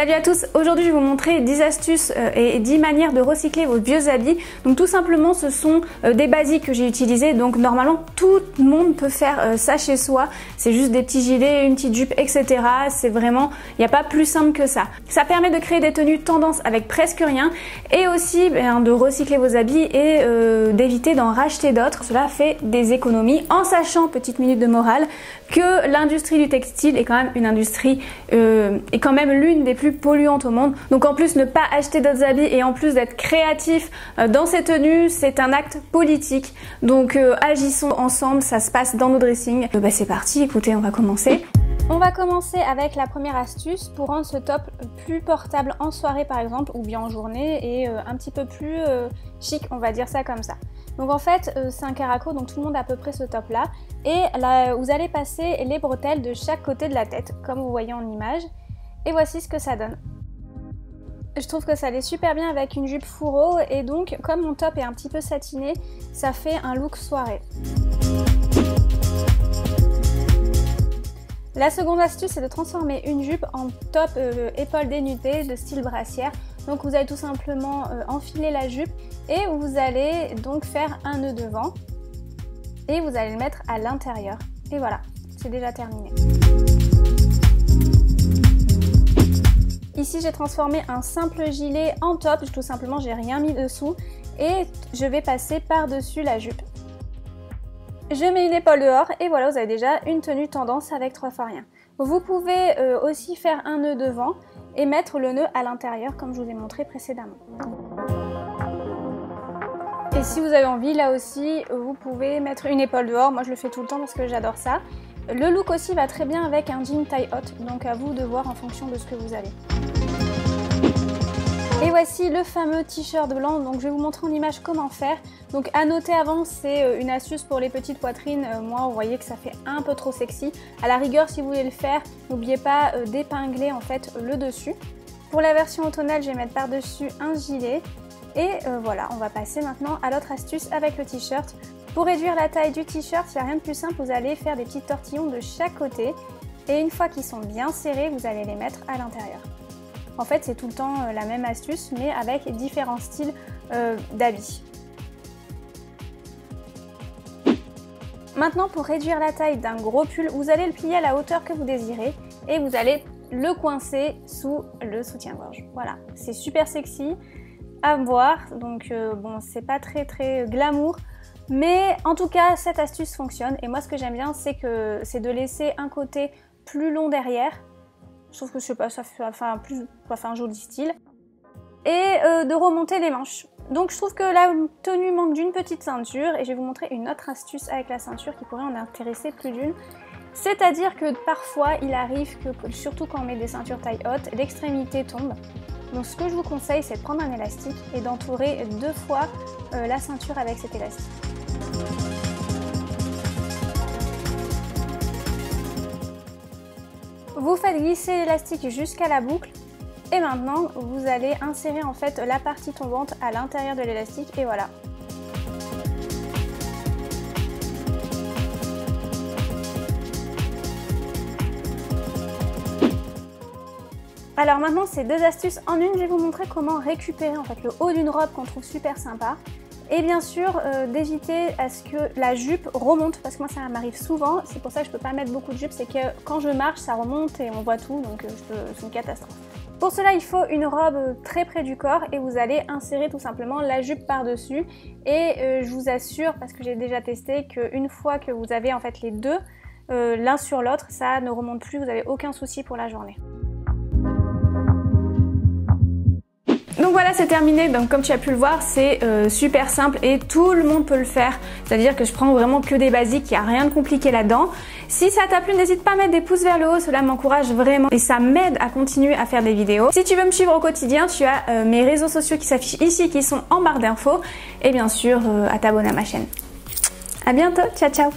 Salut à tous, aujourd'hui je vais vous montrer 10 astuces et 10 manières de recycler vos vieux habits. Donc tout simplement ce sont des basiques que j'ai utilisés, donc normalement tout le monde peut faire ça chez soi. C'est juste des petits gilets, une petite jupe, etc. C'est vraiment, il n'y a pas plus simple que ça. Ça permet de créer des tenues tendance avec presque rien et aussi de recycler vos habits et d'éviter d'en racheter d'autres. Cela fait des économies en sachant, petite minute de morale, que l'industrie du textile est quand même une industrie, est quand même l'une des plus polluantes au monde. Donc en plus ne pas acheter d'autres habits et en plus d'être créatif dans ces tenues, c'est un acte politique. Donc agissons ensemble, ça se passe dans nos dressings. C'est parti, écoutez, on va commencer. On va commencer avec la première astuce pour rendre ce top plus portable en soirée par exemple ou bien en journée et un petit peu plus chic, on va dire ça comme ça. Donc en fait c'est un caraco, donc tout le monde a à peu près ce top là et là vous allez passer les bretelles de chaque côté de la tête comme vous voyez en image et voici ce que ça donne. Je trouve que ça allait super bien avec une jupe fourreau et donc comme mon top est un petit peu satiné, ça fait un look soirée. La seconde astuce, c'est de transformer une jupe en top épaule dénudée de style brassière. Donc vous allez tout simplement enfiler la jupe et vous allez donc faire un nœud devant et vous allez le mettre à l'intérieur. Et voilà, c'est déjà terminé. Ici j'ai transformé un simple gilet en top, tout simplement j'ai rien mis dessous et je vais passer par-dessus la jupe. Je mets une épaule dehors et voilà, vous avez déjà une tenue tendance avec 3 fois rien. Vous pouvez aussi faire un nœud devant et mettre le nœud à l'intérieur comme je vous ai montré précédemment. Et si vous avez envie, là aussi, vous pouvez mettre une épaule dehors. Moi je le fais tout le temps parce que j'adore ça. Le look aussi va très bien avec un jean taille haute, donc à vous de voir en fonction de ce que vous avez. Et voici le fameux t-shirt blanc, donc je vais vous montrer en image comment faire. Donc à noter avant, c'est une astuce pour les petites poitrines. Moi, vous voyez que ça fait un peu trop sexy. À la rigueur, si vous voulez le faire, n'oubliez pas d'épingler en fait le dessus. Pour la version automnale, je vais mettre par-dessus un gilet. Et voilà, on va passer maintenant à l'autre astuce avec le t-shirt. Pour réduire la taille du t-shirt, il n'y a rien de plus simple, vous allez faire des petits tortillons de chaque côté. Et une fois qu'ils sont bien serrés, vous allez les mettre à l'intérieur. En fait, c'est tout le temps la même astuce, mais avec différents styles d'habits. Maintenant, pour réduire la taille d'un gros pull, vous allez le plier à la hauteur que vous désirez et vous allez le coincer sous le soutien-gorge. Voilà, c'est super sexy à voir, donc bon, c'est pas très glamour, mais en tout cas, cette astuce fonctionne. Et moi, ce que j'aime bien, c'est de laisser un côté plus long derrière. Je trouve que je sais pas, ça fait un joli style. Et de remonter les manches. Donc je trouve que la tenue manque d'une petite ceinture et je vais vous montrer une autre astuce avec la ceinture qui pourrait en intéresser plus d'une. C'est-à-dire que parfois il arrive que, surtout quand on met des ceintures taille haute, l'extrémité tombe. Donc ce que je vous conseille, c'est de prendre un élastique et d'entourer 2 fois la ceinture avec cet élastique. Vous faites glisser l'élastique jusqu'à la boucle et maintenant vous allez insérer en fait la partie tombante à l'intérieur de l'élastique et voilà. Alors maintenant c'est 2 astuces en une, je vais vous montrer comment récupérer en fait le haut d'une robe qu'on trouve super sympa. Et bien sûr d'éviter à ce que la jupe remonte, parce que moi ça m'arrive souvent, c'est pour ça que je peux pas mettre beaucoup de jupe, c'est que quand je marche ça remonte et on voit tout, donc c'est une catastrophe. Pour cela il faut une robe très près du corps et vous allez insérer tout simplement la jupe par dessus et je vous assure, parce que j'ai déjà testé, qu'une fois que vous avez en fait les deux l'un sur l'autre, ça ne remonte plus, vous n'avez aucun souci pour la journée. Donc voilà, c'est terminé. Donc comme tu as pu le voir, c'est super simple et tout le monde peut le faire. C'est-à-dire que je prends vraiment que des basiques, il n'y a rien de compliqué là-dedans. Si ça t'a plu, n'hésite pas à mettre des pouces vers le haut, cela m'encourage vraiment et ça m'aide à continuer à faire des vidéos. Si tu veux me suivre au quotidien, tu as mes réseaux sociaux qui s'affichent ici, qui sont en barre d'infos et bien sûr à t'abonner à ma chaîne. À bientôt, ciao ciao.